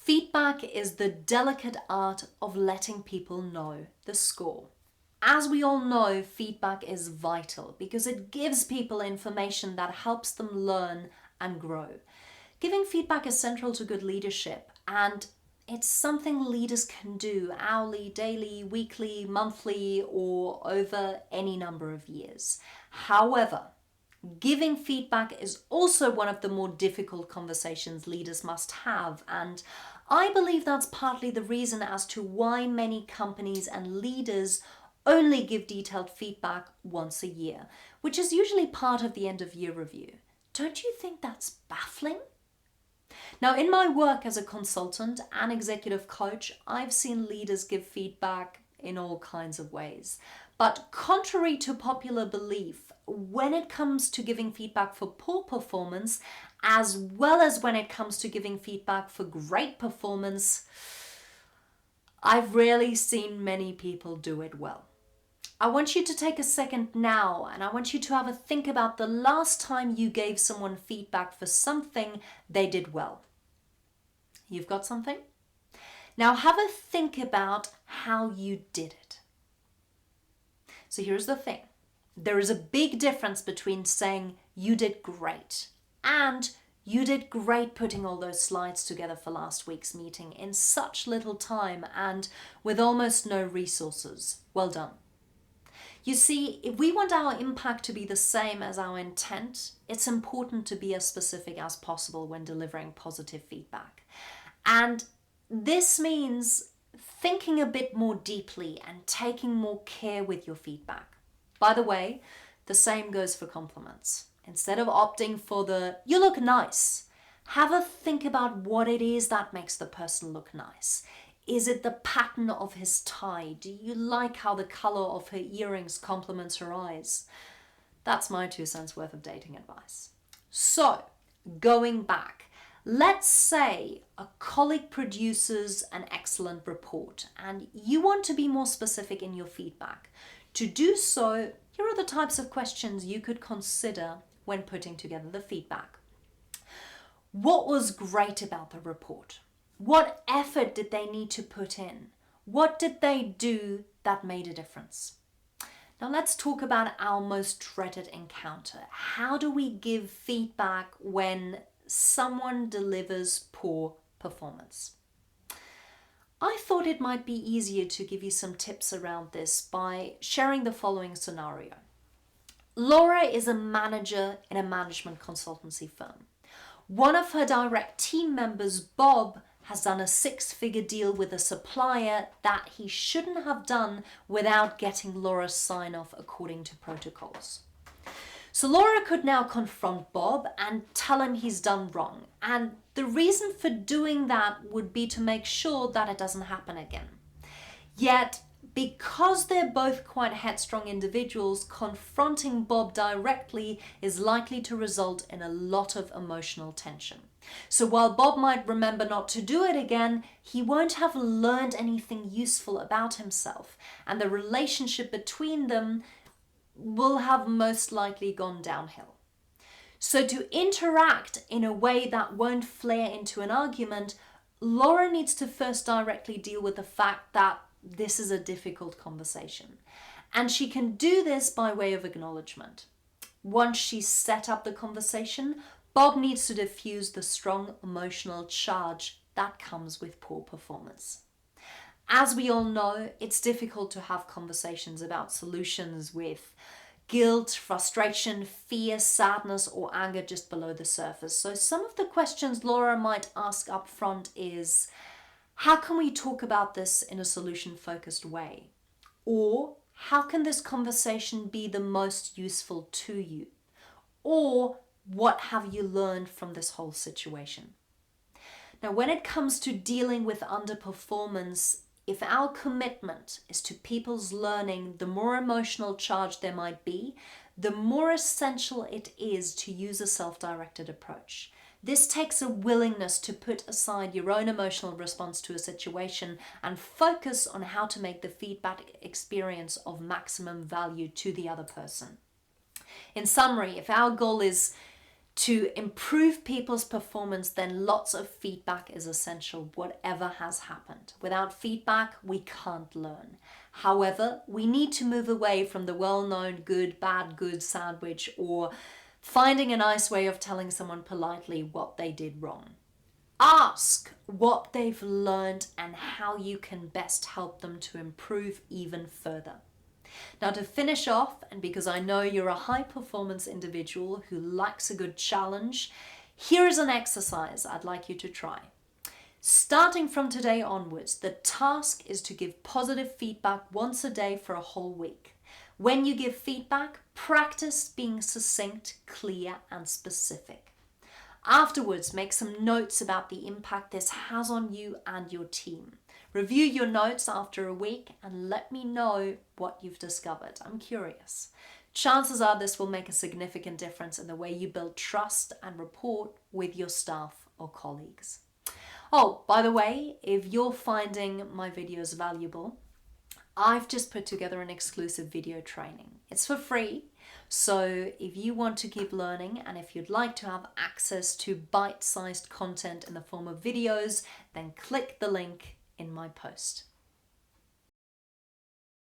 Feedback is the delicate art of letting people know the score. As we all know, feedback is vital because it gives people information that helps them learn and grow. Giving feedback is central to good leadership, and it's something leaders can do hourly, daily, weekly, monthly, or over any number of years. However, giving feedback is also one of the more difficult conversations leaders must have, and I believe that's partly the reason as to why many companies and leaders only give detailed feedback once a year, which is usually part of the end of year review. Don't you think that's baffling? Now, in my work as a consultant and executive coach, I've seen leaders give feedback in all kinds of ways. But contrary to popular belief, when it comes to giving feedback for poor performance, as well as when it comes to giving feedback for great performance, I've rarely seen many people do it well. I want you to take a second now, and I want you to have a think about the last time you gave someone feedback for something they did well. You've got something? Now have a think about how you did it. So here's the thing. There is a big difference between saying you did great and you did great putting all those slides together for last week's meeting in such little time and with almost no resources. Well done. You see, if we want our impact to be the same as our intent, it's important to be as specific as possible when delivering positive feedback. And this means thinking a bit more deeply and taking more care with your feedback. By the way, the same goes for compliments. Instead of opting for the "you look nice," have a think about what it is that makes the person look nice. Is it the pattern of his tie? Do you like how the color of her earrings complements her eyes? That's my 2 cents worth of dating advice. So, going back, let's say a colleague produces an excellent report and you want to be more specific in your feedback. To do so, here are the types of questions you could consider when putting together the feedback. What was great about the report? What effort did they need to put in? What did they do that made a difference? Now let's talk about our most dreaded encounter. How do we give feedback when someone delivers poor performance? I thought it might be easier to give you some tips around this by sharing the following scenario. Laura is a manager in a management consultancy firm. One of her direct team members, Bob, has done a 6-figure deal with a supplier that he shouldn't have done without getting Laura's sign-off according to protocols. So Laura could now confront Bob and tell him he's done wrong. And the reason for doing that would be to make sure that it doesn't happen again. Yet, because they're both quite headstrong individuals, confronting Bob directly is likely to result in a lot of emotional tension. So while Bob might remember not to do it again, he won't have learned anything useful about himself, and the relationship between them will have most likely gone downhill. So to interact in a way that won't flare into an argument, Laura needs to first directly deal with the fact that this is a difficult conversation. And she can do this by way of acknowledgement. Once she's set up the conversation, Bob needs to diffuse the strong emotional charge that comes with poor performance. As we all know, it's difficult to have conversations about solutions with guilt, frustration, fear, sadness, or anger just below the surface. So some of the questions Laura might ask up front is, how can we talk about this in a solution-focused way? Or how can this conversation be the most useful to you? Or what have you learned from this whole situation? Now, when it comes to dealing with underperformance, if our commitment is to people's learning, the more emotional charge there might be, the more essential it is to use a self-directed approach. This takes a willingness to put aside your own emotional response to a situation and focus on how to make the feedback experience of maximum value to the other person. In summary, if our goal is To improve people's performance, then lots of feedback is essential, whatever has happened. Without feedback, we can't learn. However, we need to move away from the well-known good, bad, good sandwich, or finding a nice way of telling someone politely what they did wrong. Ask what they've learned and how you can best help them to improve even further. Now, to finish off, and because I know you're a high performance individual who likes a good challenge, here is an exercise I'd like you to try. Starting from today onwards, the task is to give positive feedback once a day for a whole week. When you give feedback, practice being succinct, clear, and specific. Afterwards, make some notes about the impact this has on you and your team. Review your notes after a week and let me know what you've discovered. I'm curious. Chances are this will make a significant difference in the way you build trust and rapport with your staff or colleagues. Oh, by the way, if you're finding my videos valuable, I've just put together an exclusive video training. It's for free, so if you want to keep learning and if you'd like to have access to bite-sized content in the form of videos, then click the link in my post.